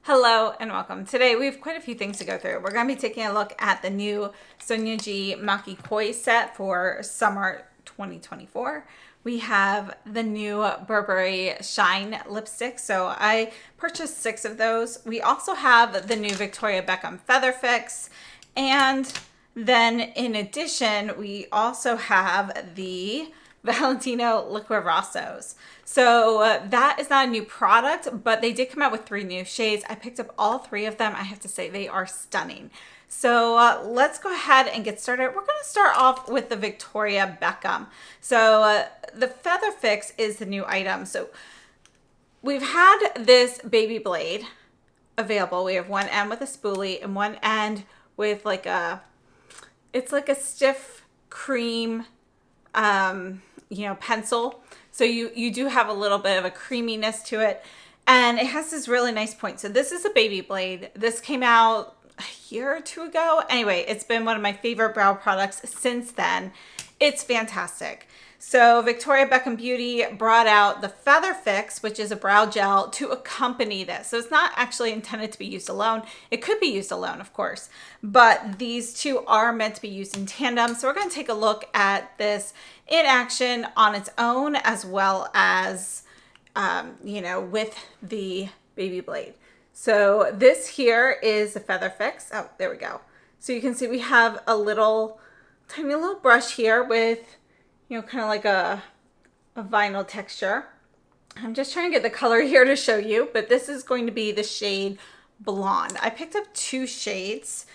Hello and welcome. Today we have quite a few things to go through. We're going to be taking a look at the new Sonia G maki-e set for summer 2024. We have the new Burberry Shine lipstick. So I purchased 6 of those. We also have the new Victoria Beckham Feather Fix. And then in addition, we also have the Valentino Liquirossos. So that is not a new product, but they did come out with 3 new shades. I picked up all 3 of them. I have to say they are stunning. So let's go ahead and get started. We're going to start off with the Victoria Beckham. So the Feather Fix is the new item. So we've had this baby blade available. We have one end with a spoolie and one end with like it's like a stiff cream pencil. So you do have a little bit of a creaminess to it, and it has this really nice point. So this is a baby blade. This came out a year or 2 ago. Anyway, it's been one of my favorite brow products since then. It's fantastic. So Victoria Beckham Beauty brought out the Feather Fix, which is a brow gel to accompany this. So it's not actually intended to be used alone. It could be used alone, of course, but these two are meant to be used in tandem. So we're going to take a look at this in action on its own, as well as, with the baby blade. So this here is the Feather Fix. Oh, there we go. So you can see we have a tiny little brush here with kind of like a vinyl texture. I'm just trying to get the color here to show you, but this is going to be the shade Blonde. I picked up 2 shades.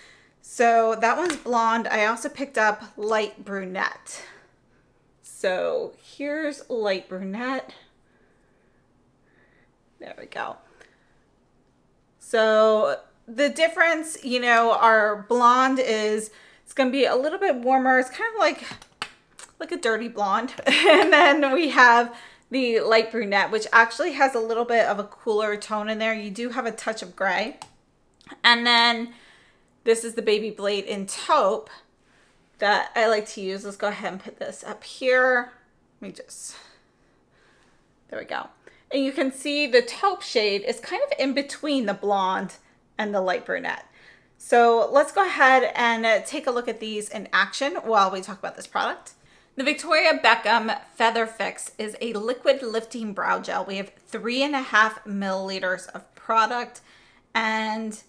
So that one's Blonde. I also picked up Light Brunette. So here's Light Brunette. There we go. So the difference, our Blonde it's going to be a little bit warmer. It's kind of like a dirty blonde. And then we have the Light Brunette, which actually has a little bit of a cooler tone in there. You do have a touch of gray. And then this is the baby blade in taupe that I like to use. Let's go ahead and put this up here. There we go. And you can see the taupe shade is kind of in between the blonde and the Light Brunette. So let's go ahead and take a look at these in action while we talk about this product. The Victoria Beckham Feather Fix is a liquid lifting brow gel. We have 3.5 milliliters of product, and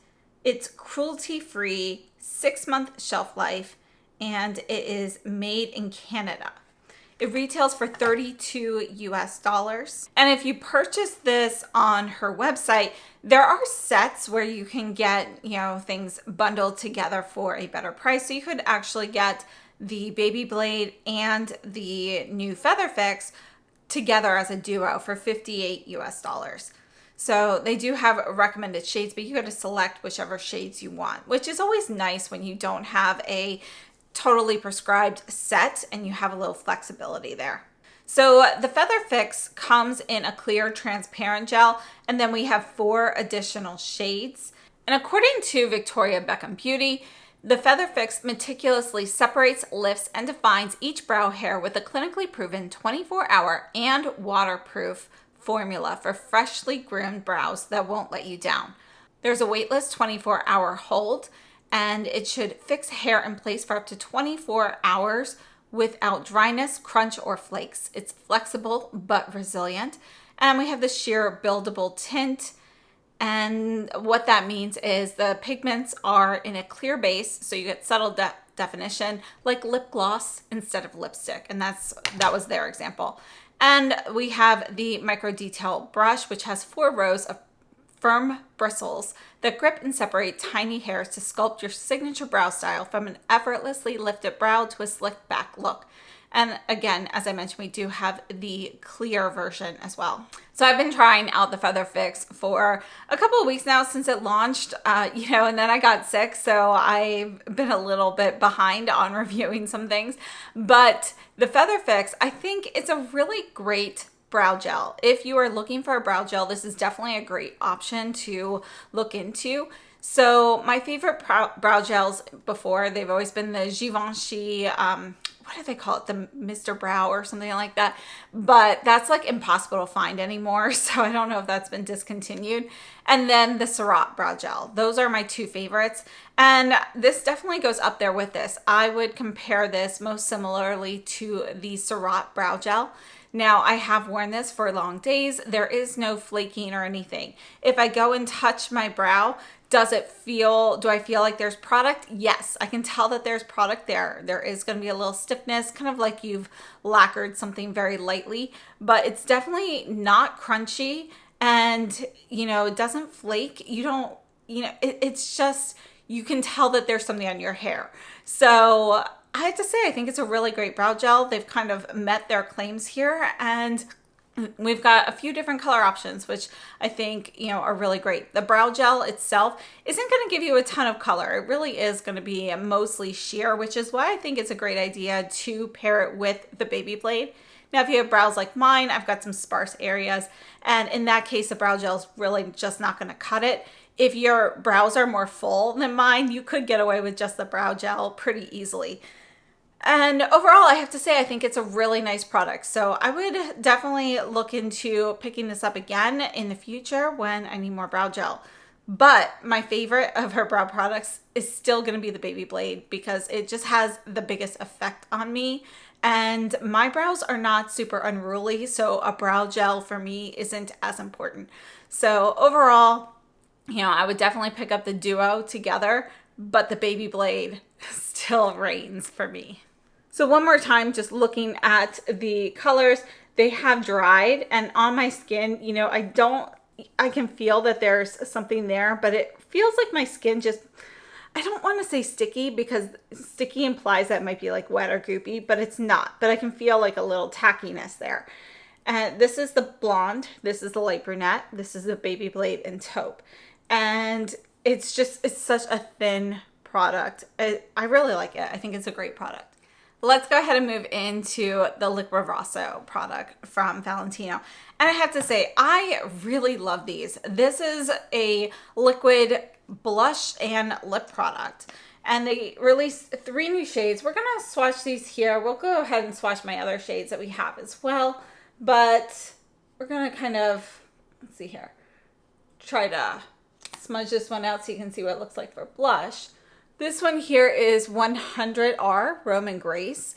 it's cruelty-free, 6-month shelf life, and it is made in Canada. It retails for $32 US. And if you purchase this on her website, there are sets where you can get, things bundled together for a better price. So you could actually get the baby blade and the new Feather Fix together as a duo for $58 US. So they do have recommended shades, but you got to select whichever shades you want, which is always nice when you don't have a totally prescribed set and you have a little flexibility there. So the Feather Fix comes in a clear transparent gel, and then we have 4 additional shades. And according to Victoria Beckham Beauty, the Feather Fix meticulously separates, lifts, and defines each brow hair with a clinically proven 24-hour and waterproof formula for freshly groomed brows that won't let you down. There's a weightless 24-hour hold, and it should fix hair in place for up to 24 hours without dryness, crunch, or flakes. It's flexible but resilient. And we have the sheer buildable tint. And what that means is the pigments are in a clear base, so you get subtle definition, like lip gloss instead of lipstick. And that was their example. And we have the micro detail brush, which has 4 rows of firm bristles that grip and separate tiny hairs to sculpt your signature brow style from an effortlessly lifted brow to a slick back look. And again, as I mentioned, we do have the clear version as well. So I've been trying out the Feather Fix for a couple of weeks now since it launched, and then I got sick. So I've been a little bit behind on reviewing some things. But the Feather Fix, I think it's a really great brow gel. If you are looking for a brow gel, this is definitely a great option to look into. So my favorite brow gels before, they've always been the Givenchy, what do they call it? The Mr. Brow or something like that. But that's like impossible to find anymore. So I don't know if that's been discontinued. And then the Surratt brow gel. Those are my two favorites. And this definitely goes up there with this. I would compare this most similarly to the Surratt brow gel. Now, I have worn this for long days. There is no flaking or anything. If I go and touch my brow, do I feel like there's product? Yes, I can tell that there's product there. There is going to be a little stiffness, kind of like you've lacquered something very lightly, but it's definitely not crunchy, and, it doesn't flake. It's just, you can tell that there's something on your hair. So I have to say, I think it's a really great brow gel. They've kind of met their claims here, and we've got a few different color options, which I think, are really great. The brow gel itself isn't going to give you a ton of color. It really is going to be mostly sheer, which is why I think it's a great idea to pair it with the baby blade. Now, if you have brows like mine, I've got some sparse areas, and in that case, the brow gel is really just not going to cut it. If your brows are more full than mine, you could get away with just the brow gel pretty easily. And overall, I have to say, I think it's a really nice product. So I would definitely look into picking this up again in the future when I need more brow gel. But my favorite of her brow products is still going to be the baby blade, because it just has the biggest effect on me. And my brows are not super unruly, so a brow gel for me isn't as important. So overall, I would definitely pick up the duo together, but the baby blade still reigns for me. So one more time, just looking at the colors, they have dried, and on my skin, I can feel that there's something there, but it feels like my skin just, I don't want to say sticky, because sticky implies that it might be like wet or goopy, but it's not. But I can feel like a little tackiness there. And this is the blonde, this is the light brunette, this is the baby blade and taupe. And it's such a thin product. I really like it. I think it's a great product. Let's go ahead and move into the Liquirosso product from Valentino. And I have to say, I really love these. This is a liquid blush and lip product. And they released 3 new shades. We're going to swatch these here. We'll go ahead and swatch my other shades that we have as well. But we're going to kind of, let's see here, try to smudge this one out so you can see what it looks like for blush. This one here is 100R Roman Grace.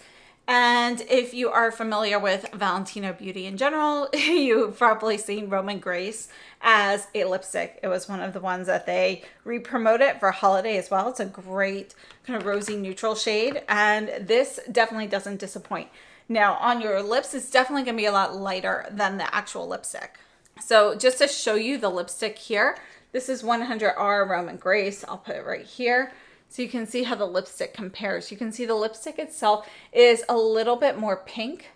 And if you are familiar with Valentino Beauty in general, you've probably seen Roman Grace as a lipstick. It was one of the ones that they re-promoted for holiday as well. It's a great kind of rosy neutral shade, and this definitely doesn't disappoint. Now on your lips, it's definitely going to be a lot lighter than the actual lipstick. So just to show you the lipstick here, this is 100R Roman Grace. I'll put it right here, so you can see how the lipstick compares. You can see the lipstick itself is a little bit more pink,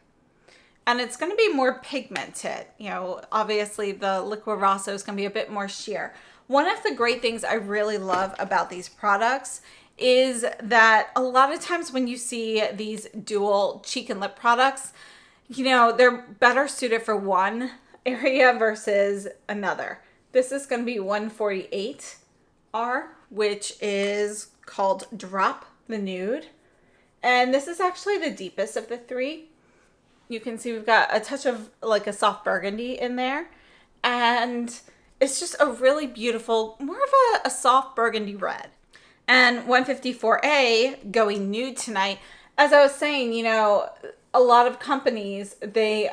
and it's going to be more pigmented. Obviously the Liquirosso is going to be a bit more sheer. One of the great things I really love about these products is that a lot of times when you see these dual cheek and lip products, they're better suited for one area versus another. This is going to be 148R, which is called Drop the Nude. And this is actually the deepest of the 3. You can see we've got a touch of like a soft burgundy in there. And it's just a really beautiful, more of a soft burgundy red. And 154A, Going Nude Tonight. As I was saying, a lot of companies, they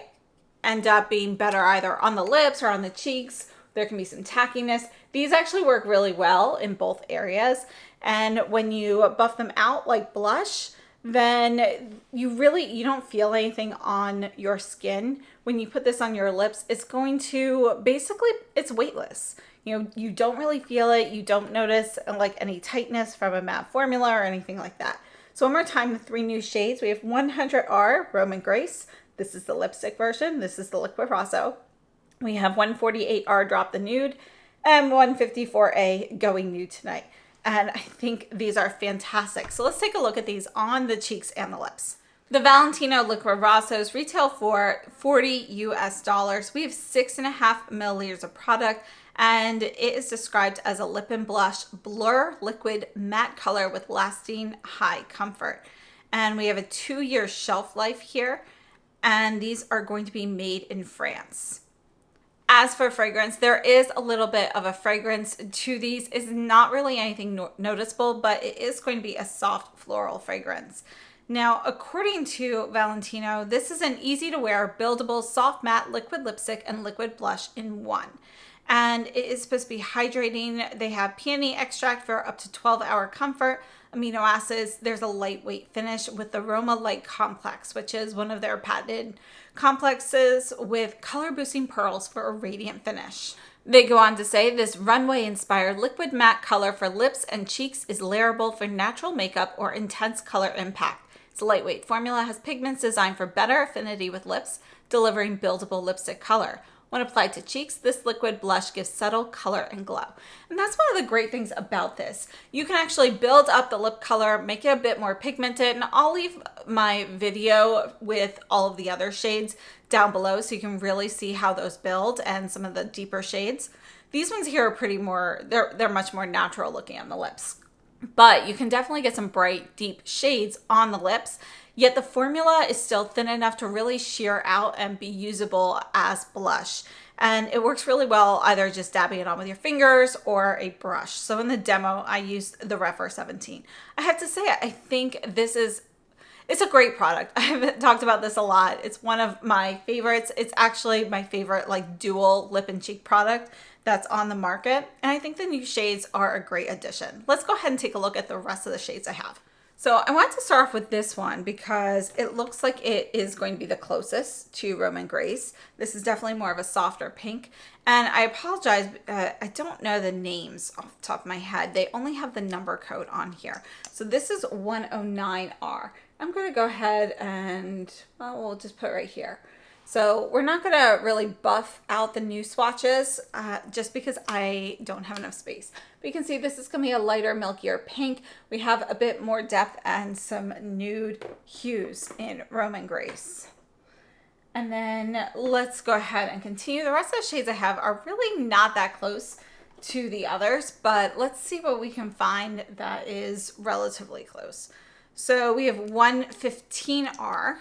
end up being better either on the lips or on the cheeks. There can be some tackiness. These actually work really well in both areas. And when you buff them out like blush, then you don't feel anything on your skin. When you put this on your lips, it's going to basically, it's weightless. You don't really feel it. You don't notice like any tightness from a matte formula or anything like that. So one more time, the 3 new shades. We have 100R Roman Grace. This is the lipstick version. This is the Liquirosso. We have 148R Drop the Nude and 154A Going Nude Tonight. And I think these are fantastic. So let's take a look at these on the cheeks and the lips. The Valentino Liquirossos retail for $40 US. We have 6.5 milliliters of product and it is described as a lip and blush blur liquid matte color with lasting high comfort. And we have a 2-year shelf life here, and these are going to be made in France. As for fragrance, there is a little bit of a fragrance to these. It's not really anything noticeable, but it is going to be a soft floral fragrance. Now, according to Valentino, this is an easy to wear, buildable, soft matte liquid lipstick and liquid blush in one. And it is supposed to be hydrating. They have peony extract for up to 12-hour comfort, amino acids. There's a lightweight finish with the Aroma Light Complex, which is one of their patented complexes with color boosting pearls for a radiant finish. They go on to say this runway inspired liquid matte color for lips and cheeks is layerable for natural makeup or intense color impact. Its lightweight formula has pigments designed for better affinity with lips, delivering buildable lipstick color. When applied to cheeks, this liquid blush gives subtle color and glow. And that's one of the great things about this. You can actually build up the lip color, make it a bit more pigmented, and I'll leave my video with all of the other shades down below so you can really see how those build and some of the deeper shades. These ones here are pretty more, they're much more natural looking on the lips. But you can definitely get some bright, deep shades on the lips, yet the formula is still thin enough to really sheer out and be usable as blush. And it works really well either just dabbing it on with your fingers or a brush. So in the demo, I used the Refer 17. I have to say, I think it's a great product. I've talked about this a lot. It's one of my favorites. It's actually my favorite like dual lip and cheek product that's on the market. And I think the new shades are a great addition. Let's go ahead and take a look at the rest of the shades I have. So I want to start off with this one because it looks like it is going to be the closest to Roman Grace. This is definitely more of a softer pink. And I apologize, I don't know the names off the top of my head. They only have the number code on here. So this is 109R. I'm going to go ahead and, well, we'll just put it right here. So we're not going to really buff out the new swatches just because I don't have enough space. But you can see this is going to be a lighter, milkier pink. We have a bit more depth and some nude hues in Roman Grace. And then let's go ahead and continue. The rest of the shades I have are really not that close to the others, but let's see what we can find that is relatively close. So we have 115R,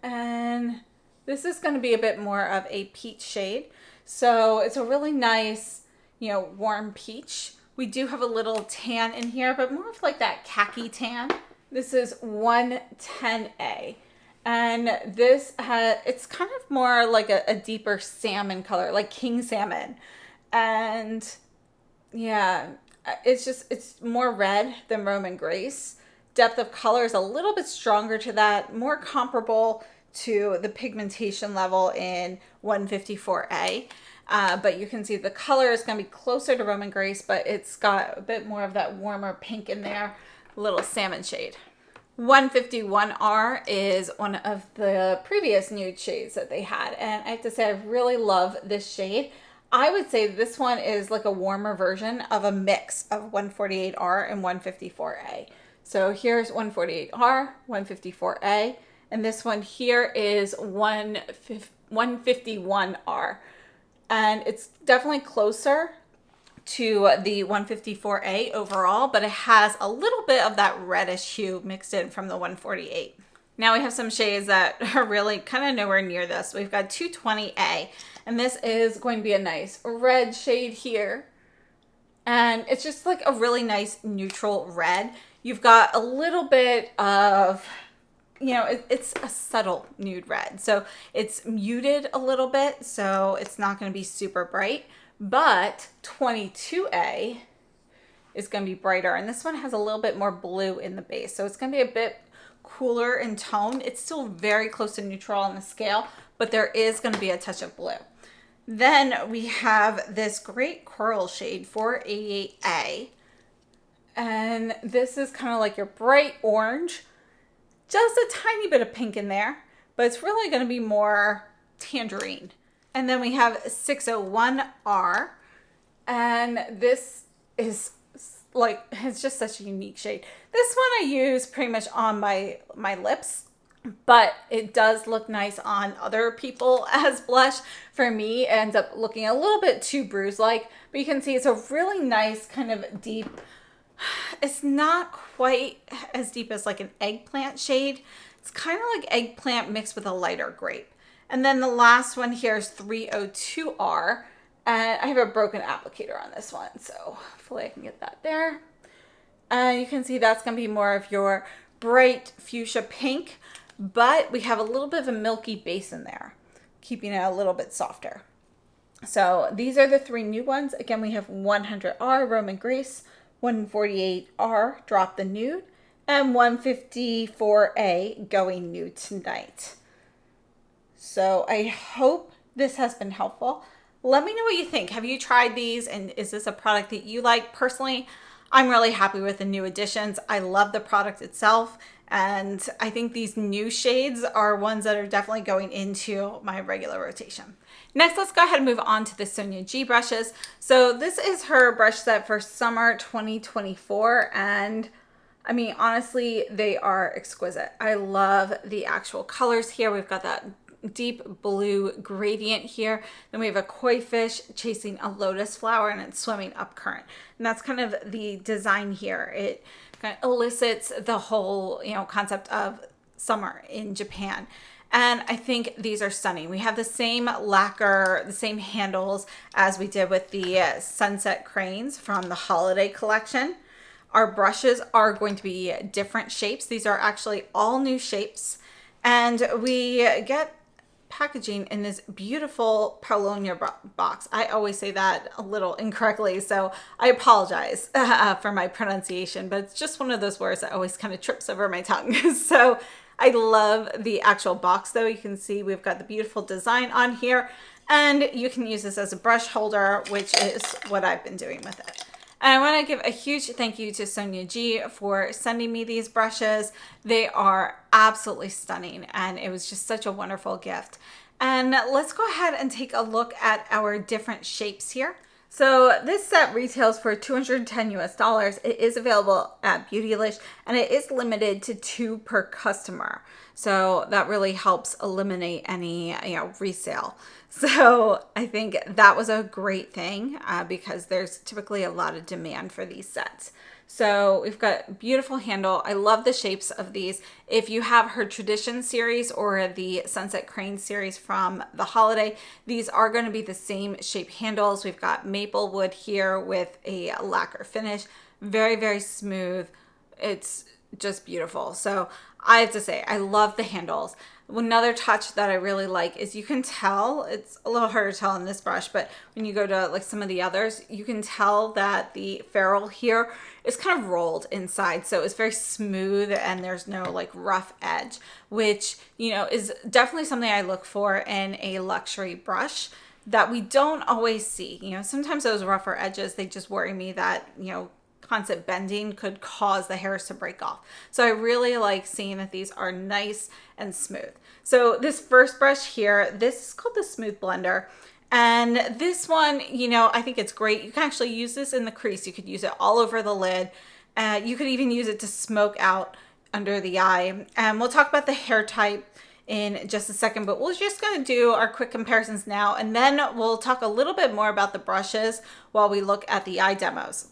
and this is going to be a bit more of a peach shade. So it's a really nice, warm peach. We do have a little tan in here, but more of like that khaki tan. This is 110A. And this it's kind of more like a deeper salmon color, like king salmon. And yeah, it's more red than Roman Grace. Depth of color is a little bit stronger to that, more comparable to the pigmentation level in 154A. But you can see the color is going to be closer to Roman Grace, but it's got a bit more of that warmer pink in there, a little salmon shade. 151R is one of the previous nude shades that they had, and I have to say I really love this shade. I would say this one is like a warmer version of a mix of 148R and 154A. So here's 148R, 154A, and this one here is 151R. And it's definitely closer to the 154A overall, but it has a little bit of that reddish hue mixed in from the 148. Now we have some shades that are really kind of nowhere near this. We've got 220A, and this is going to be a nice red shade here. And it's just like a really nice neutral red. You've got a little bit of, it's a subtle nude red. So it's muted a little bit, so it's not going to be super bright. But 22A is going to be brighter. And this one has a little bit more blue in the base. So it's going to be a bit cooler in tone. It's still very close to neutral on the scale, but there is going to be a touch of blue. Then we have this great coral shade, 488A. And this is kind of like your bright orange. Just a tiny bit of pink in there, but it's really going to be more tangerine. And then we have 601R, and this is like, it's just such a unique shade. This one I use pretty much on my lips. but it does look nice on other people as blush. For me, it ends up looking a little bit too bruise-like, but you can see it's a really nice kind of deep. It's not quite as deep as like an eggplant shade. It's kind of like eggplant mixed with a lighter grape. And then the last one here is 302R. And I have a broken applicator on this one, so hopefully I can get that there. And you can see that's going to be more of your bright fuchsia pink, but we have a little bit of a milky base in there, keeping it a little bit softer. So these are the three new ones. Again, we have 100R Roman Grace, 148R Drop the Nude, and 154A Going Nude Tonight. So I hope this has been helpful. Let me know what you think. Have you tried these, and is this a product that you like? Personally, I'm really happy with the new additions. I love the product itself, and I think these new shades are ones that are definitely going into my regular rotation. Next, let's go ahead and move on to the Sonia G brushes. So this is her brush set for summer 2024, and I mean, honestly, they are exquisite. I love the actual colors here. We've got that deep blue gradient here. Then we have a koi fish chasing a lotus flower, and it's swimming up current. And that's kind of the design here. It kind of elicits the whole, concept of summer in Japan. And I think these are stunning. We have the same lacquer, the same handles as we did with the Sunset Cranes from the holiday collection. Our brushes are going to be different shapes. These are actually all new shapes. And we get packaging in this beautiful Paulownia box. I always say that a little incorrectly, so I apologize for my pronunciation, but it's just one of those words that always kind of trips over my tongue. So I love the actual box though. You can see we've got the beautiful design on here, and you can use this as a brush holder, which is what I've been doing with it. And I want to give a huge thank you to Sonia G for sending me these brushes. They are absolutely stunning, and it was just such a wonderful gift. And let's go ahead and take a look at our different shapes here. So this set retails for $210 US. It is available at Beautylish, and it is limited to 2 per customer. So that really helps eliminate any resale. So I think that was a great thing because there's typically a lot of demand for these sets. So we've got a beautiful handle. I love the shapes of these. If you have her Tradition series or the Sunset Crane series from the holiday, these are going to be the same shape handles. We've got maple wood here with a lacquer finish. Very, very smooth. It's just beautiful. So I have to say, I love the handles. Another touch that I really like is you can tell, it's a little harder to tell in this brush, but when you go to like some of the others, you can tell that the ferrule here is kind of rolled inside. So it's very smooth and there's no like rough edge, which, is definitely something I look for in a luxury brush that we don't always see. Sometimes those rougher edges, they just worry me that, constant bending could cause the hairs to break off. So I really like seeing that these are nice and smooth. So this first brush here, this is called the Smooth Blender. And this one, I think it's great. You can actually use this in the crease. You could use it all over the lid. You could even use it to smoke out under the eye. And we'll talk about the hair type in just a second, but we're just going to do our quick comparisons now. And then we'll talk a little bit more about the brushes while we look at the eye demos.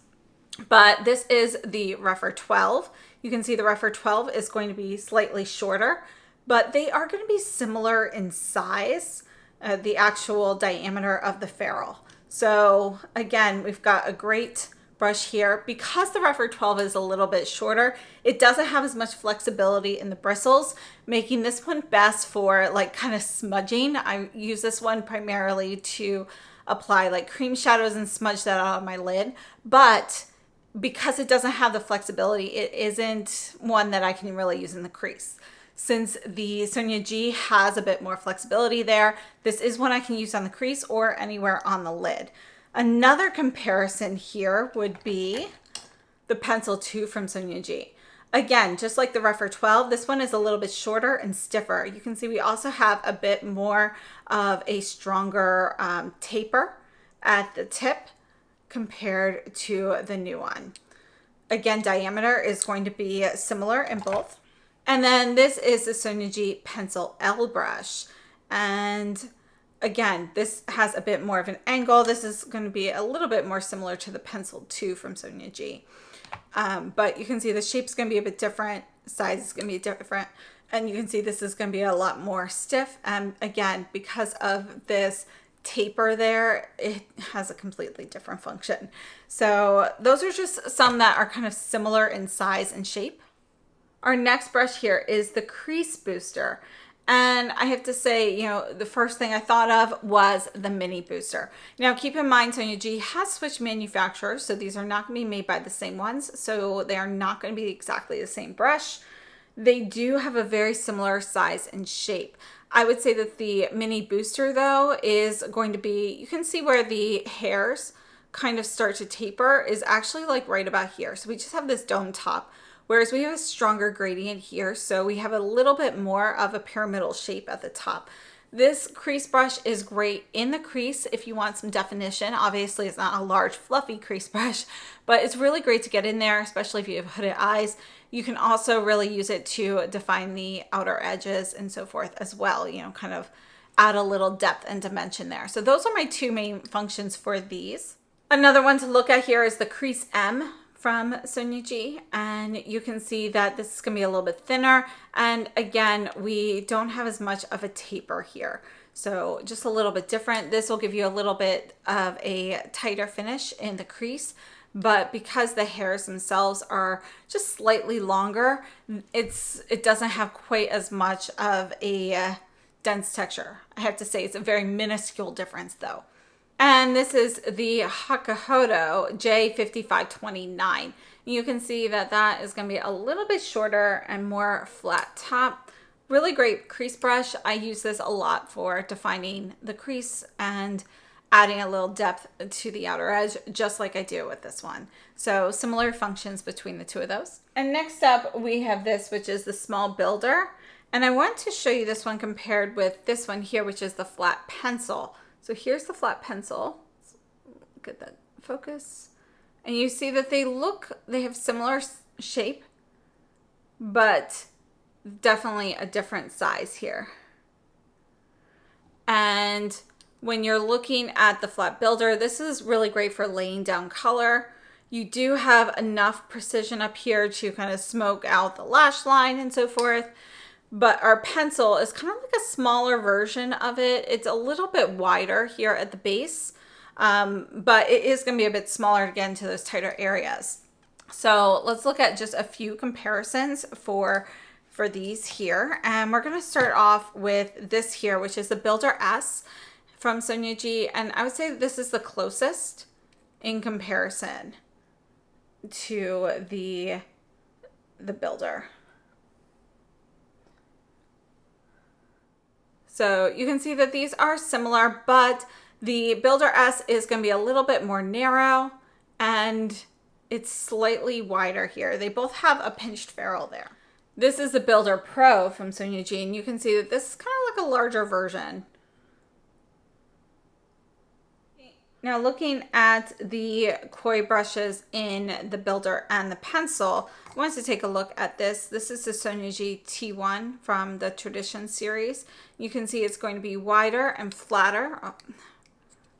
But this is the Rephr 12. You can see the Rephr 12 is going to be slightly shorter, but they are going to be similar in size, the actual diameter of the ferrule. So again, we've got a great brush here. Because the Rephr 12 is a little bit shorter, it doesn't have as much flexibility in the bristles, making this one best for like kind of smudging. I use this one primarily to apply like cream shadows and smudge that out on my lid, but because it doesn't have the flexibility, it isn't one that I can really use in the crease. Since the Sonia G has a bit more flexibility there, this is one I can use on the crease or anywhere on the lid. Another comparison here would be the Pencil 2 from Sonia G. Again, just like the Rephr 12, this one is a little bit shorter and stiffer. You can see we also have a bit more of a stronger taper at the tip compared to the new one. Again, diameter is going to be similar in both. And then this is the Sonia G Pencil L brush. And again, this has a bit more of an angle. This is going to be a little bit more similar to the Pencil 2 from Sonia G. But you can see the shape's going to be a bit different. Size is going to be different. And you can see this is going to be a lot more stiff. And again, because of this taper there, it has a completely different function. So those are just some that are kind of similar in size and shape. Our next brush here is the Crease Booster. And I have to say, you know, the first thing I thought of was the Mini Booster. Now, keep in mind, Sonia G has switched manufacturers, so these are not going to be made by the same ones. So they are not going to be exactly the same brush. They do have a very similar size and shape. I would say that the Mini Booster, though, is going to be, you can see where the hairs kind of start to taper is actually like right about here. So we just have this dome top, whereas we have a stronger gradient here. So we have a little bit more of a pyramidal shape at the top. This crease brush is great in the crease if you want some definition. Obviously, it's not a large, fluffy crease brush, but it's really great to get in there, especially if you have hooded eyes. You can also really use it to define the outer edges and so forth as well, you know, kind of add a little depth and dimension there. So those are my two main functions for these. Another one to look at here is the Crease M from Sonia G, and you can see that this is going to be a little bit thinner, and again, we don't have as much of a taper here, so just a little bit different. This will give you a little bit of a tighter finish in the crease, but because the hairs themselves are just slightly longer, it doesn't have quite as much of a dense texture. I have to say it's a very minuscule difference though. And this is the Hakuhodo J5529. You can see that that is going to be a little bit shorter and more flat top. Really great crease brush. I use this a lot for defining the crease and adding a little depth to the outer edge, just like I do with this one. So similar functions between the two of those. And next up, we have this, which is the Small Builder. And I want to show you this one compared with this one here, which is the Flat Pencil. So here's the flat pencil. Look at that focus. And you see that they have similar shape, but definitely a different size here. And when you're looking at the Flat Builder, this is really great for laying down color. You do have enough precision up here to kind of smoke out the lash line and so forth. But our pencil is kind of like a smaller version of it. It's a little bit wider here at the base, but it is going to be a bit smaller to get into those tighter areas. So let's look at just a few comparisons for these here. And we're going to start off with this here, which is the Builder S from Sonia G. And I would say that this is the closest in comparison to the Builder. So you can see that these are similar, but the Builder S is going to be a little bit more narrow and it's slightly wider here. They both have a pinched ferrule there. This is the Builder Pro from Sonia G, and you can see that this is kind of like a larger version. Now looking at the koi brushes in the Builder and the pencil, I wanted to take a look at this. This is the Sonia G T1 from the Tradition series. You can see it's going to be wider and flatter. Oh,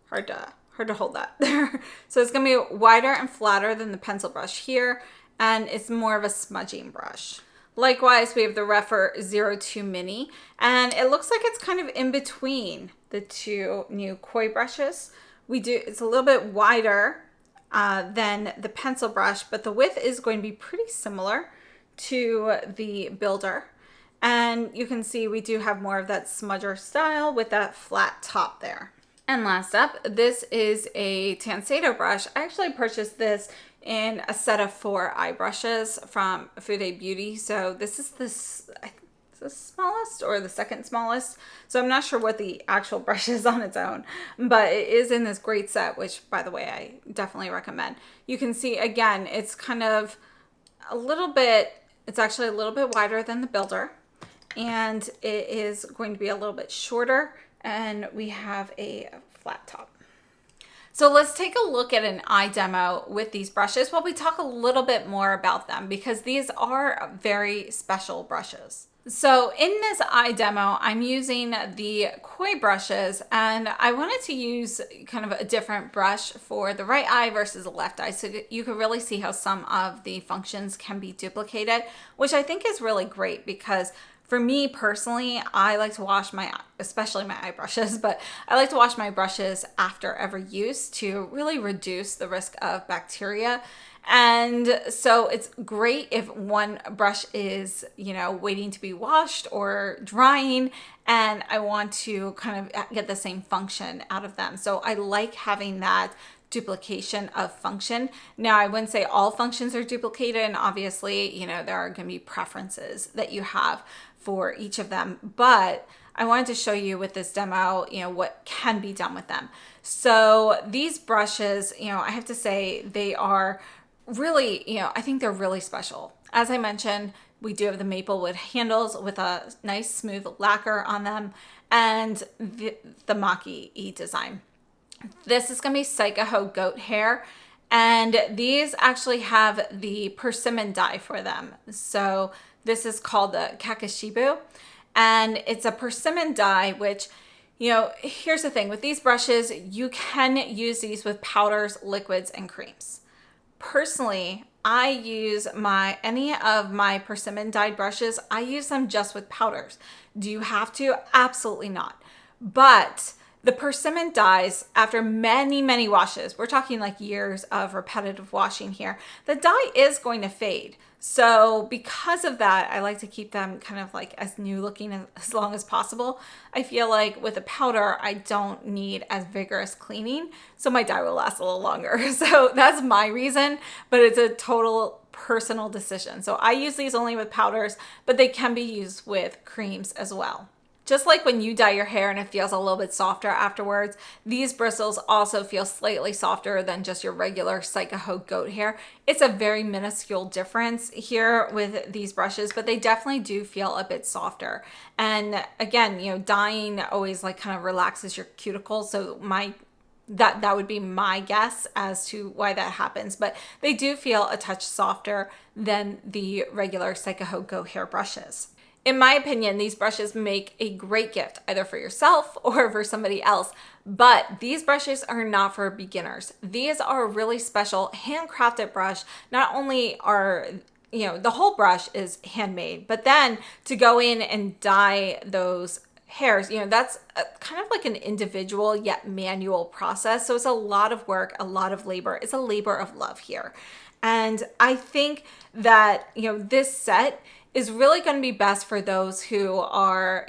hard to hold that there. So it's going to be wider and flatter than the pencil brush here, and it's more of a smudging brush. Likewise, we have the Rephr 02 Mini, and it looks like it's kind of in between the two new koi brushes. It's a little bit wider than the pencil brush, but the width is going to be pretty similar to the Builder. And you can see we do have more of that smudger style with that flat top there. And last up, this is a Tancedo brush. I actually purchased this in a set of 4 eye brushes from Fude Beauty. So this is the smallest or the second smallest, so I'm not sure what the actual brush is on its own, but it is in this great set, which by the way I definitely recommend. You can see again it's kind of it's actually a little bit wider than the Builder, and it is going to be a little bit shorter, and we have a flat top. So let's take a look at an eye demo with these brushes while we talk a little bit more about them, because these are very special brushes. So in this eye demo, I'm using the koi brushes, and I wanted to use kind of a different brush for the right eye versus the left eye, so that you can really see how some of the functions can be duplicated, which I think is really great because for me personally, I like to wash especially my eye brushes, but I like to wash my brushes after every use to really reduce the risk of bacteria. And so it's great if one brush is, waiting to be washed or drying, and I want to kind of get the same function out of them. So I like having that duplication of function. Now, I wouldn't say all functions are duplicated, and obviously, there are going to be preferences that you have for each of them, but I wanted to show you with this demo, what can be done with them. So these brushes, I have to say they are really, I think they're really special. As I mentioned, we do have the maple wood handles with a nice smooth lacquer on them, and the maki-e design. This is going to be Psycho goat hair, and these actually have the persimmon dye for them. So this is called the Kakashibu, and it's a persimmon dye, which, here's the thing. With these brushes, you can use these with powders, liquids, and creams. Personally, I use any of my persimmon dyed brushes, I use them just with powders. Do you have to? Absolutely not. But the persimmon dyes, after many, many washes, we're talking like years of repetitive washing here, the dye is going to fade. So because of that, I like to keep them kind of like as new looking as long as possible. I feel like with a powder, I don't need as vigorous cleaning, so my dye will last a little longer. So that's my reason, but it's a total personal decision. So I use these only with powders, but they can be used with creams as well. Just like when you dye your hair and it feels a little bit softer afterwards, these bristles also feel slightly softer than just your regular Psycho goat hair. It's a very minuscule difference here with these brushes, but they definitely do feel a bit softer. And again, dyeing always like kind of relaxes your cuticles. So that would be my guess as to why that happens, but they do feel a touch softer than the regular Psycho goat hair brushes. In my opinion, these brushes make a great gift, either for yourself or for somebody else, but these brushes are not for beginners. These are a really special handcrafted brush. Not only are, the whole brush is handmade, but then to go in and dye those hairs, that's kind of like an individual yet manual process. So it's a lot of work, a lot of labor. It's a labor of love here. And I think that, this set is really going to be best for those who are,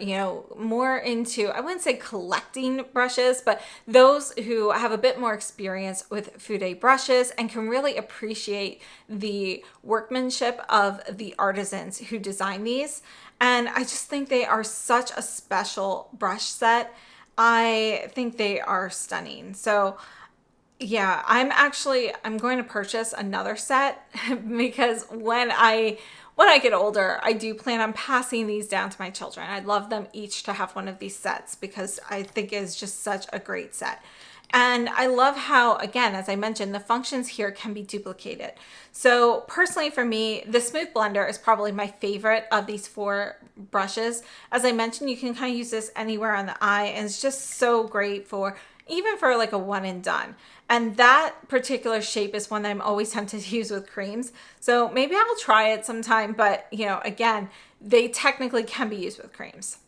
more into, I wouldn't say collecting brushes, but those who have a bit more experience with fude brushes and can really appreciate the workmanship of the artisans who design these. And I just think they are such a special brush set. I think they are stunning. So yeah, I'm going to purchase another set because when I get older, I do plan on passing these down to my children. I'd love them each to have one of these sets because I think it's just such a great set. And I love how, again, as I mentioned, the functions here can be duplicated. So personally for me, the Smooth Blender is probably my favorite of these four brushes. As I mentioned, you can kind of use this anywhere on the eye, and it's just so great even for like a one and done. And that particular shape is one that I'm always tempted to use with creams. So maybe I'll try it sometime, but again, they technically can be used with creams.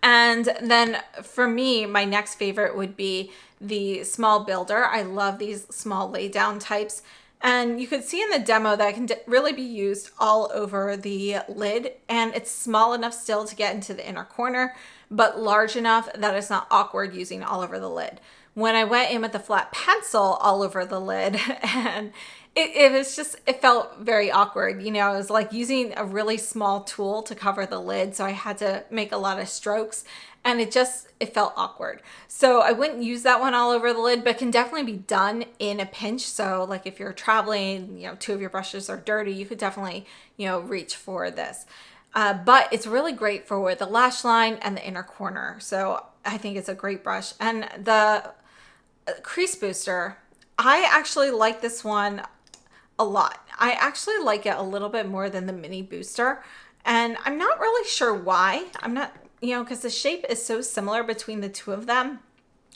And then for me, my next favorite would be the Small Builder. I love these small lay down types. And you could see in the demo that it can really be used all over the lid, and it's small enough still to get into the inner corner, but large enough that it's not awkward using all over the lid. When I went in with the flat pencil all over the lid, and it felt very awkward. It was like using a really small tool to cover the lid, so I had to make a lot of strokes, and it felt awkward. So I wouldn't use that one all over the lid, but can definitely be done in a pinch. So like if you're traveling, two of your brushes are dirty, you could definitely, reach for this. But it's really great for the lash line and the inner corner. So I think it's a great brush. And the crease booster. I actually like this one a lot. I actually like it a little bit more than the mini booster, and I'm not really sure why. I'm not, because the shape is so similar between the two of them.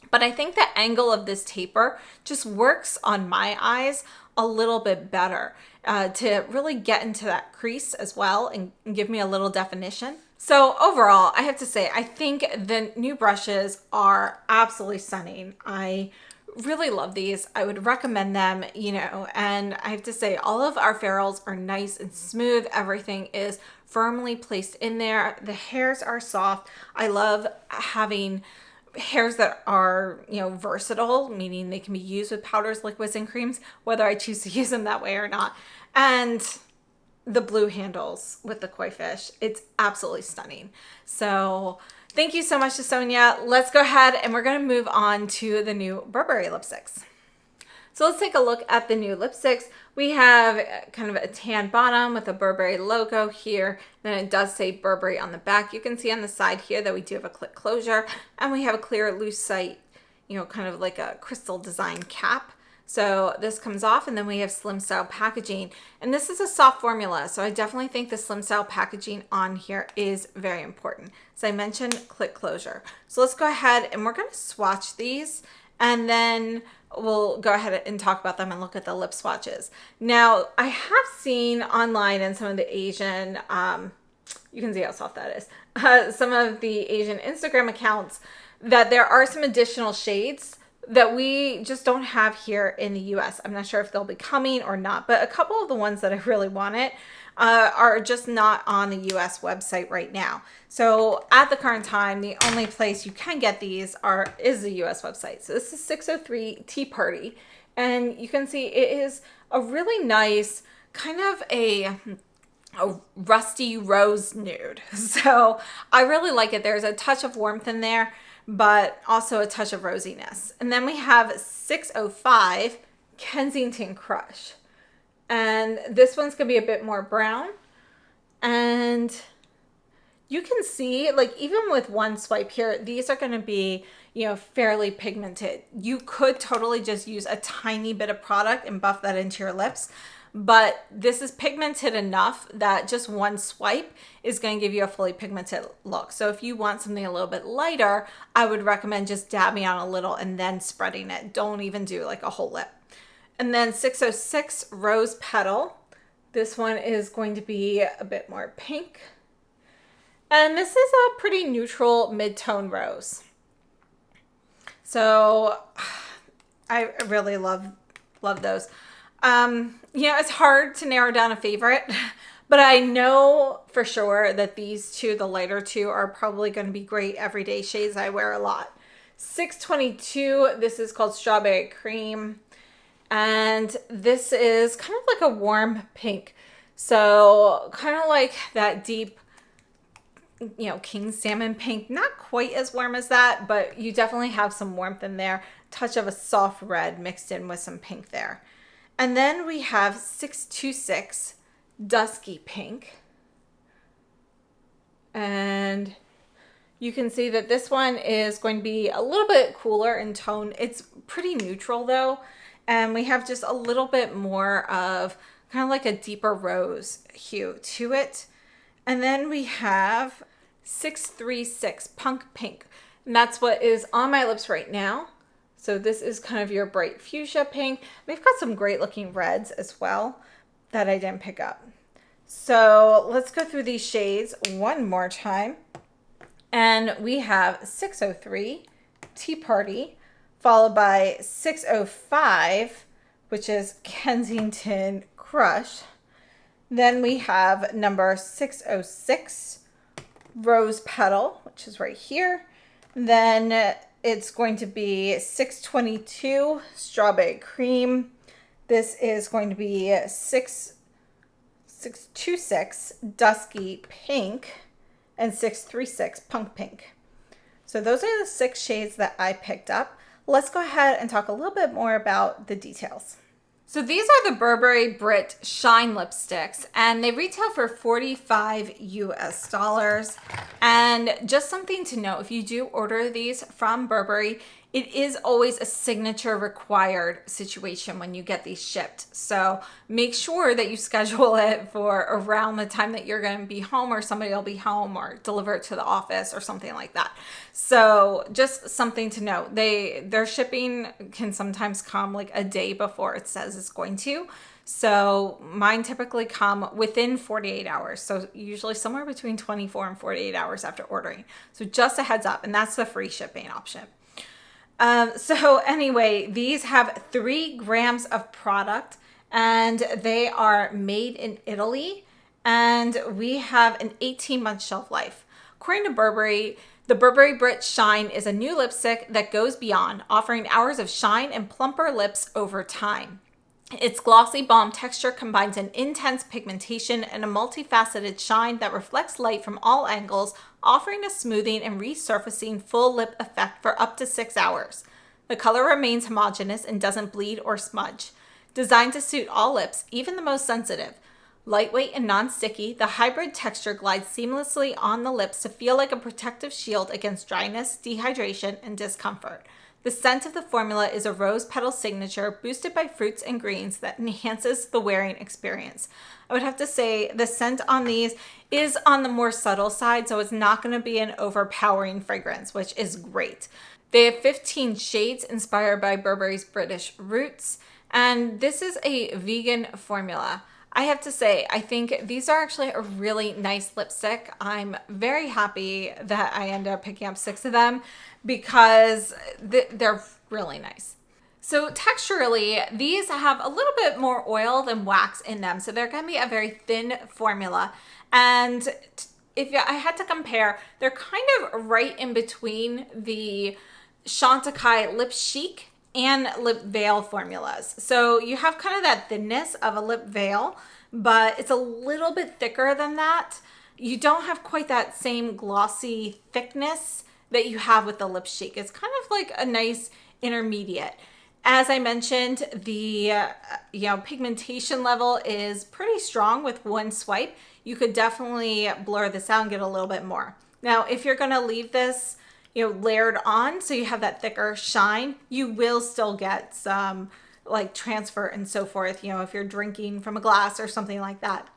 But I think the angle of this taper just works on my eyes a little bit better to really get into that crease as well and give me a little definition. So overall, I have to say, I think the new brushes are absolutely stunning. I really love these. I would recommend them, and I have to say all of our ferrules are nice and smooth. Everything is firmly placed in there. The hairs are soft. I love having hairs that are, versatile, meaning they can be used with powders, liquids, and creams, whether I choose to use them that way or not. And the blue handles with the koi fish, it's absolutely stunning. So thank you so much to Sonia. Let's go ahead and we're going to move on to the new Burberry lipsticks. So let's take a look at the new lipsticks. We have kind of a tan bottom with a Burberry logo here. Then it does say Burberry on the back. You can see on the side here that we do have a clip closure, and we have a clear lucite, kind of like a crystal design cap. So this comes off, and then we have slim style packaging. And this is a soft formula, so I definitely think the slim style packaging on here is very important. As I mentioned, clip closure. So let's go ahead and we're going to swatch these, and then we'll go ahead and talk about them and look at the lip swatches. Now, I have seen online in some of the Asian, you can see how soft that is, some of the Asian Instagram accounts, that there are some additional shades that we just don't have here in the US. I'm not sure if they'll be coming or not, but a couple of the ones that I really wanted are just not on the US website right now. So at the current time, the only place you can get these is the US website. So this is 603 Tea Party, and you can see it is a really nice kind of a rusty rose nude. So I really like it. There's a touch of warmth in there, but also a touch of rosiness. And then we have 605 Kensington Crush. And this one's gonna be a bit more brown. And you can see, like, even with one swipe here, these are gonna be, fairly pigmented. You could totally just use a tiny bit of product and buff that into your lips. But this is pigmented enough that just one swipe is going to give you a fully pigmented look. So if you want something a little bit lighter, I would recommend just dabbing on a little and then spreading it. Don't even do like a whole lip. And then 606 Rose Petal. This one is going to be a bit more pink. And this is a pretty neutral mid-tone rose. So I really love those. It's hard to narrow down a favorite, but I know for sure that these two, the lighter two, are probably going to be great everyday shades I wear a lot. 622, this is called Strawberry Cream, and this is kind of like a warm pink. So kind of like that deep, king salmon pink, not quite as warm as that, but you definitely have some warmth in there. Touch of a soft red mixed in with some pink there. And then we have 626 Dusky Pink. And you can see that this one is going to be a little bit cooler in tone. It's pretty neutral though. And we have just a little bit more of kind of like a deeper rose hue to it. And then we have 636 Punk Pink. And that's what is on my lips right now. So this is kind of your bright fuchsia pink. We've got some great looking reds as well that I didn't pick up. So let's go through these shades one more time. And we have 603 Tea Party, followed by 605, which is Kensington Crush. Then we have number 606 Rose Petal, which is right here. Then it's going to be 622 Strawberry Cream. This is going to be 626 Dusky Pink and 636 Punk Pink. So those are the 6 shades that I picked up. Let's go ahead and talk a little bit more about the details. So these are the Burberry Brit Shine lipsticks, and they retail for $45 US. And just something to note, if you do order these from Burberry, it is always a signature required situation when you get these shipped. So make sure that you schedule it for around the time that you're going to be home, or somebody will be home, or deliver it to the office or something like that. So just something to note. Their shipping can sometimes come like a day before it says it's going to. So mine typically come within 48 hours. So usually somewhere between 24 and 48 hours after ordering. So just a heads up, and that's the free shipping option. So anyway, these have 3 grams of product, and they are made in Italy, and we have an 18-month shelf life. According to Burberry, the Burberry Brit Shine is a new lipstick that goes beyond, offering hours of shine and plumper lips over time. Its glossy balm texture combines an intense pigmentation and a multifaceted shine that reflects light from all angles, offering a smoothing and resurfacing full lip effect for up to 6 hours. The color remains homogeneous and doesn't bleed or smudge. Designed to suit all lips, even the most sensitive. Lightweight and non-sticky, the hybrid texture glides seamlessly on the lips to feel like a protective shield against dryness, dehydration, and discomfort. The scent of the formula is a rose petal signature boosted by fruits and greens that enhances the wearing experience. I would have to say the scent on these is on the more subtle side, so it's not going to be an overpowering fragrance, which is great. They have 15 shades inspired by Burberry's British roots, and this is a vegan formula. I have to say, I think these are actually a really nice lipstick. I'm very happy that I ended up picking up 6 of them because they're really nice. So texturally, these have a little bit more oil than wax in them. So they're going to be a very thin formula. And if I had to compare, they're kind of right in between the Chantecaille Lip Chic and lip veil formulas. So you have kind of that thinness of a lip veil, but it's a little bit thicker than that. You don't have quite that same glossy thickness that you have with the Lip Chic. It's kind of like a nice intermediate. As I mentioned, the pigmentation level is pretty strong with one swipe. You could definitely blur this out and get a little bit more. Now, if you're going to leave this layered on, so you have that thicker shine, you will still get some like transfer and so forth, if you're drinking from a glass or something like that.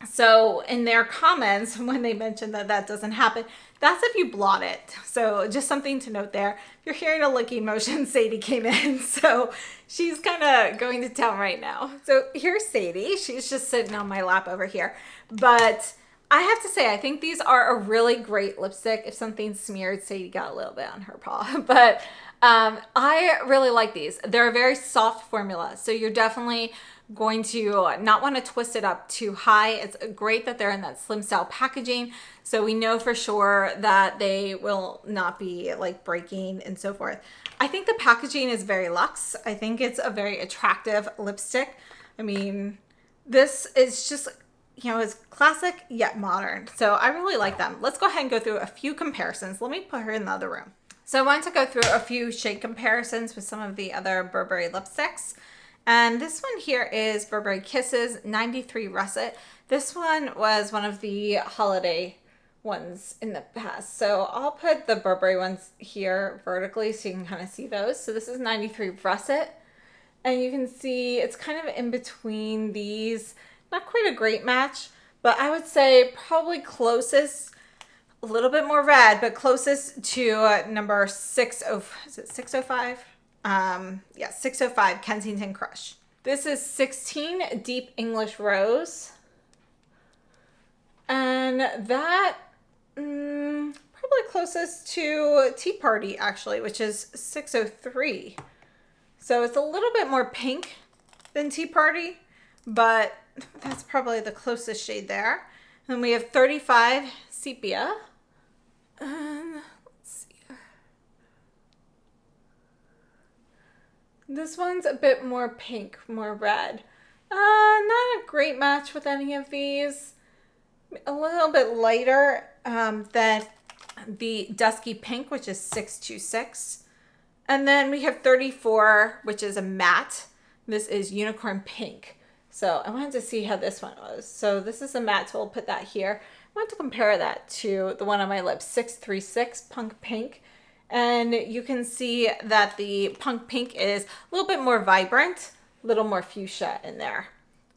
So in their comments, when they mentioned that that doesn't happen, that's if you blot it. So just something to note there. If you're hearing a licking motion, Sadie came in. So she's kind of going to town right now. So here's Sadie. She's just sitting on my lap over here. But I have to say, I think these are a really great lipstick. If something's smeared, Sadie got a little bit on her paw. But I really like these. They're a very soft formula. So you're definitely going to not want to twist it up too high. It's great that they're in that slim style packaging. So we know for sure that they will not be like breaking and so forth. I think the packaging is very luxe. I think it's a very attractive lipstick. I mean, this is just, it's classic yet modern. So I really like them. Let's go ahead and go through a few comparisons. Let me put her in the other room. So I wanted to go through a few shade comparisons with some of the other Burberry lipsticks. And this one here is Burberry Kisses 93 Russet. This one was one of the holiday ones in the past. So I'll put the Burberry ones here vertically so you can kind of see those. So this is 93 Russet. And you can see it's kind of in between these. Not quite a great match, but I would say probably closest, a little bit more red, but closest to number 605? Yeah, 605 Kensington Crush. This is 16 Deep English Rose. And that probably closest to Tea Party actually, which is 603. So it's a little bit more pink than Tea Party, but that's probably the closest shade there. And we have 35 Sepia. Let's see. This one's a bit more pink, more red. Not a great match with any of these. A little bit lighter than the Dusky Pink, which is 626. And then we have 34, which is a matte. This is Unicorn Pink. So I wanted to see how this one was. So this is a matte, so we'll put that here. I want to compare that to the one on my lips, 636 Punk Pink. And you can see that the punk pink is a little bit more vibrant, a little more fuchsia in there.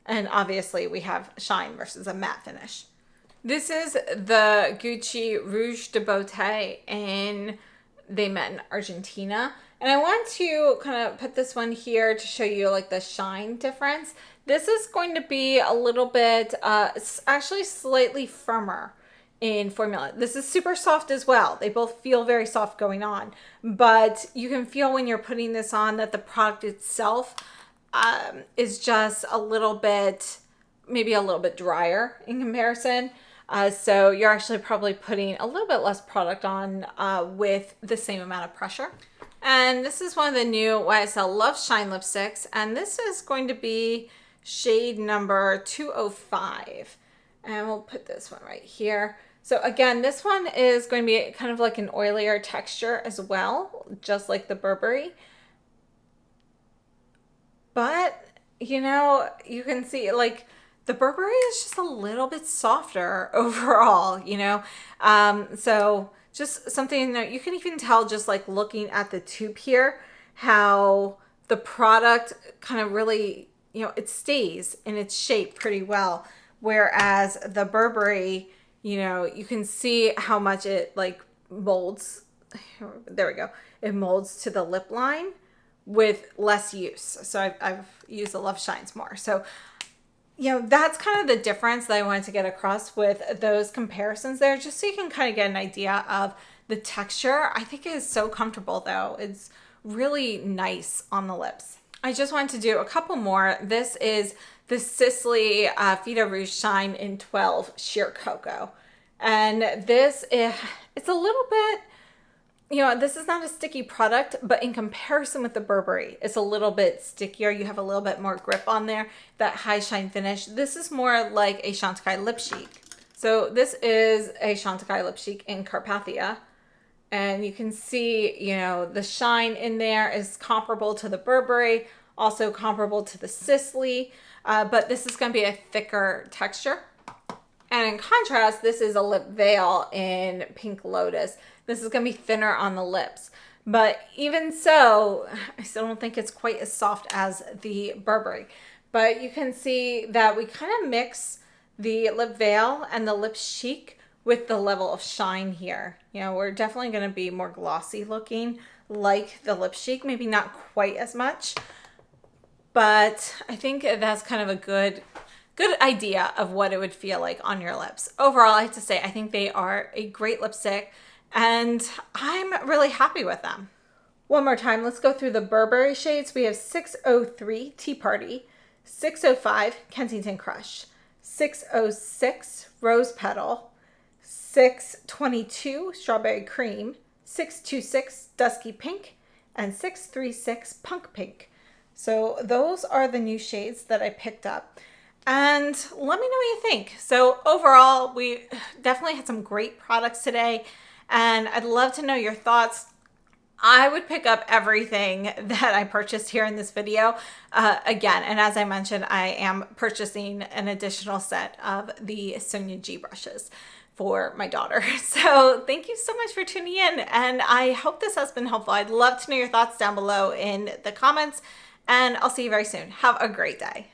And obviously we have shine versus a matte finish. This is the Gucci Rouge de Beauté, and they met in Argentina. And I want to kind of put this one here to show you like the shine difference. This is going to be a little bit, it's actually slightly firmer in formula. This is super soft as well. They both feel very soft going on, but you can feel when you're putting this on that the product itself is just a little bit, maybe a little bit drier in comparison. So you're actually probably putting a little bit less product on with the same amount of pressure. And this is one of the new YSL Love Shine lipsticks, and this is going to be shade number 205. And we'll put this one right here. So again, this one is going to be kind of like an oilier texture as well, just like the Burberry. But, you know, you can see like the Burberry is just a little bit softer overall, you know. So just something that you can even tell just like looking at the tube here, how the product kind of really, you know, it stays in its shape pretty well. Whereas the Burberry, you know, you can see how much it like molds. There we go. It molds to the lip line with less use. So I've used the Love Shines more. So, you know, that's kind of the difference that I wanted to get across with those comparisons there, just so you can kind of get an idea of the texture. I think it is so comfortable though. It's really nice on the lips. I just wanted to do a couple more. This is the Sisley Fita Rouge Shine in 12 Sheer Cocoa. And this is, it's a little bit, you know, this is not a sticky product, but in comparison with the Burberry, it's a little bit stickier. You have a little bit more grip on there, that high shine finish. This is more like a Chantecaille Lip Chic. So this is a Chantecaille Lip Chic in Carpathia. And you can see, you know, the shine in there is comparable to the Burberry, also comparable to the Sisley, but this is going to be a thicker texture. And in contrast, this is a lip veil in Pink Lotus. This is going to be thinner on the lips. But even so, I still don't think it's quite as soft as the Burberry. But you can see that we kind of mix the lip veil and the lip chic with the level of shine here. You know, we're definitely going to be more glossy looking like the lip chic, maybe not quite as much. But I think that's kind of a good idea of what it would feel like on your lips. Overall, I have to say, I think they are a great lipstick and I'm really happy with them. One more time, let's go through the Burberry shades. We have 603 Tea Party, 605 Kensington Crush, 606 Rose Petal, 622 Strawberry Cream, 626 Dusky Pink, and 636 Punk Pink. So those are the new shades that I picked up. And let me know what you think. So overall, we definitely had some great products today, and I'd love to know your thoughts. I would pick up everything that I purchased here in this video again. And as I mentioned, I am purchasing an additional set of the Sonia G brushes for my daughter. So thank you so much for tuning in, and I hope this has been helpful. I'd love to know your thoughts down below in the comments, and I'll see you very soon. Have a great day.